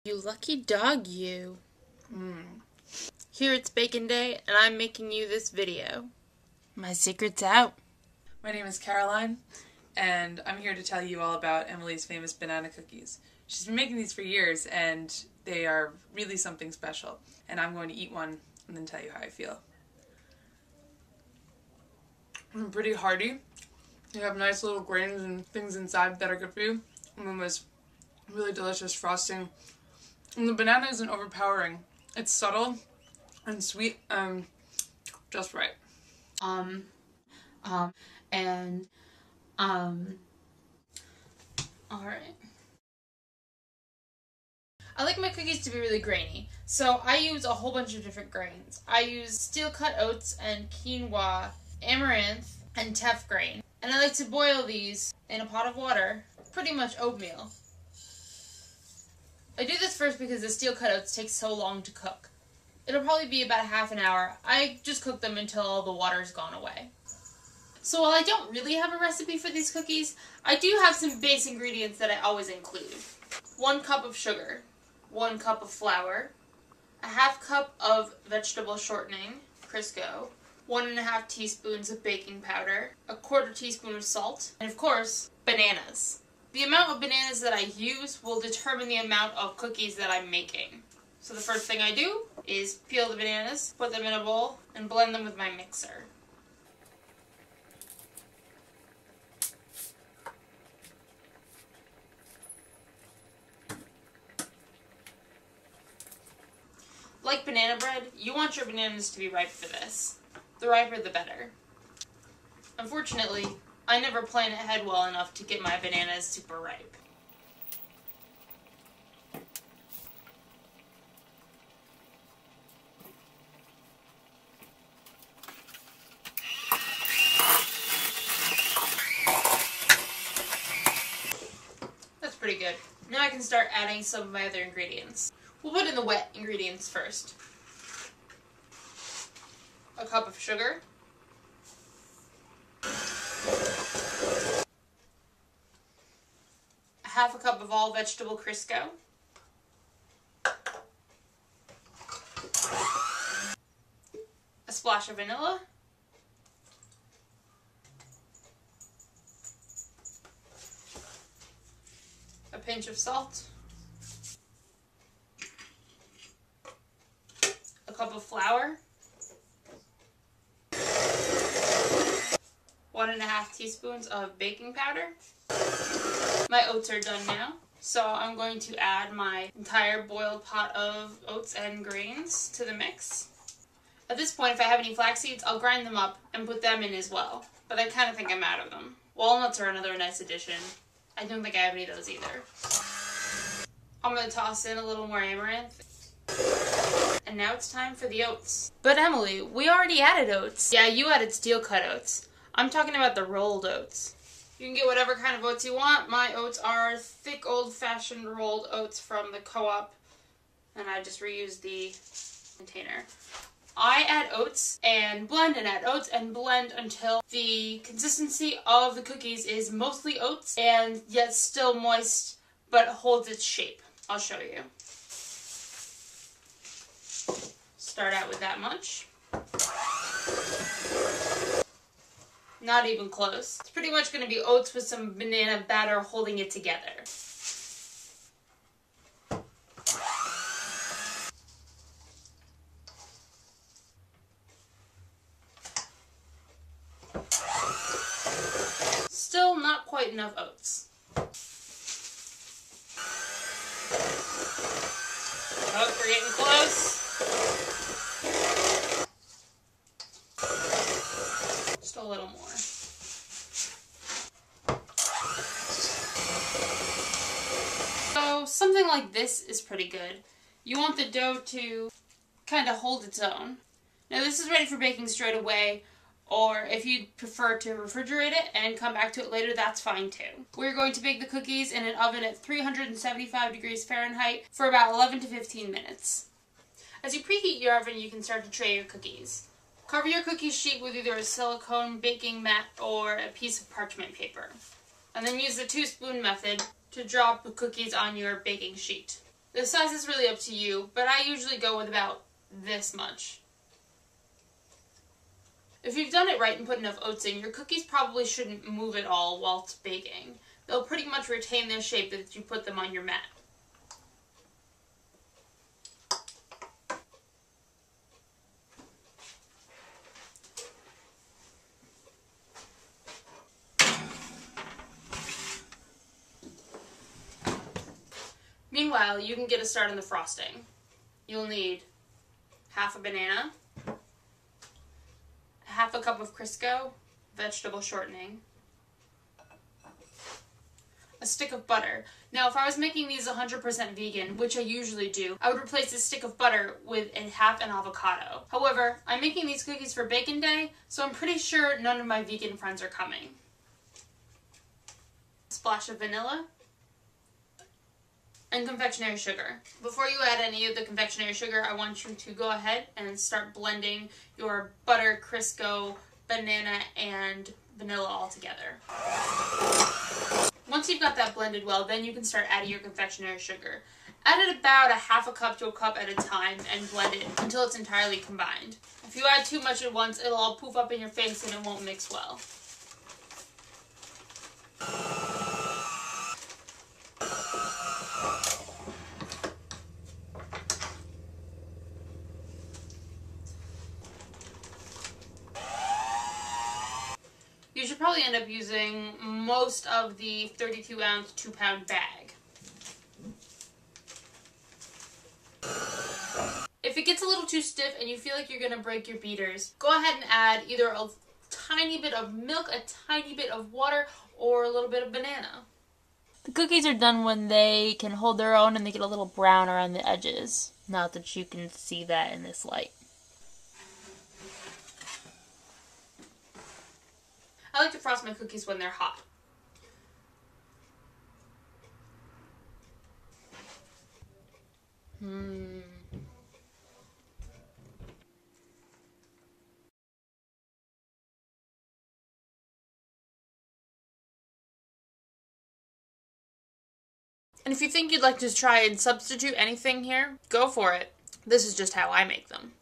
You lucky dog, you. Here it's bacon day, and I'm making you this video. My secret's out. My name is Caroline, and I'm here to tell you all about Emily's famous banana cookies. She's been making these for years, and they are really something special. And I'm going to eat one and then tell you how I feel. They're pretty hearty. They have nice little grains and things inside that are good for you. And then this really delicious frosting. And the banana isn't overpowering. It's subtle and sweet, just right. Alright. I like my cookies to be really grainy, so I use a whole bunch of different grains. I use steel-cut oats and quinoa, amaranth, and teff grain. And I like to boil these in a pot of water, pretty much oatmeal. I do this first because the steel-cut oats take so long to cook. It'll probably be about half an hour. I just cook them until all the water's gone away. So while I don't really have a recipe for these cookies, I do have some base ingredients that I always include. 1 cup of sugar, 1 cup of flour, a half cup of vegetable shortening, Crisco, 1½ teaspoons of baking powder, a 1/4 teaspoon of salt, and of course, bananas. The amount of bananas that I use will determine the amount of cookies that I'm making. So the first thing I do is peel the bananas, put them in a bowl, and blend them with my mixer. Like banana bread, you want your bananas to be ripe for this. The riper the better. Unfortunately, I never plan ahead well enough to get my bananas super ripe. That's pretty good. Now I can start adding some of my other ingredients. We'll put in the wet ingredients first. A cup of sugar. A half a cup of all vegetable Crisco. A splash of vanilla. A pinch of salt. A cup of flour. 1½ teaspoons of baking powder. My oats are done now, so I'm going to add my entire boiled pot of oats and grains to the mix. At this point, if I have any flax seeds, I'll grind them up and put them in as well, but I kind of think I'm out of them. Walnuts are another nice addition. I don't think I have any of those either. I'm going to toss in a little more amaranth. And now it's time for the oats. But Emily, we already added oats. Yeah, you added steel-cut oats. I'm talking about the rolled oats. You can get whatever kind of oats you want. My oats are thick, old-fashioned rolled oats from the co-op, and I just reused the container. I add oats and add oats and blend until the consistency of the cookies is mostly oats and yet still moist, but holds its shape. I'll show you. Start out with that much. Not even close. It's pretty much going to be oats with some banana batter holding it together. Still not quite enough oats. Oh, we're getting close. Just a little more. So something like this is pretty good. You want the dough to kind of hold its own. Now this is ready for baking straight away, or if you'd prefer to refrigerate it and come back to it later, that's fine too. We're going to bake the cookies in an oven at 375 degrees Fahrenheit for about 11 to 15 minutes. As you preheat your oven, you can start to tray your cookies. Cover your cookie sheet with either a silicone baking mat or a piece of parchment paper. And then use the 2-spoon method to drop the cookies on your baking sheet. The size is really up to you, but I usually go with about this much. If you've done it right and put enough oats in, your cookies probably shouldn't move at all while it's baking. They'll pretty much retain their shape as you put them on your mat. Meanwhile, you can get a start on the frosting. You'll need half a banana, half a cup of Crisco, vegetable shortening, a stick of butter. Now, if I was making these 100% vegan, which I usually do, I would replace this stick of butter with half an avocado. However, I'm making these cookies for Bacon Day, so I'm pretty sure none of my vegan friends are coming. A splash of vanilla, and confectionery sugar. Before you add any of the confectionery sugar, I want you to go ahead and start blending your butter, Crisco, banana, and vanilla all together. Once you've got that blended well, then you can start adding your confectionery sugar. Add it about a half a cup to a cup at a time and blend it until it's entirely combined. If you add too much at once, it'll all poof up in your face and it won't mix well. You should probably end up using most of the 32-ounce, 2-pound bag. If it gets a little too stiff and you feel like you're going to break your beaters, go ahead and add either a tiny bit of milk, a tiny bit of water, or a little bit of banana. The cookies are done when they can hold their own and they get a little brown around the edges. Not that you can see that in this light. I like to frost my cookies when they're hot. Hmm. And if you think you'd like to try and substitute anything here, go for it. This is just how I make them.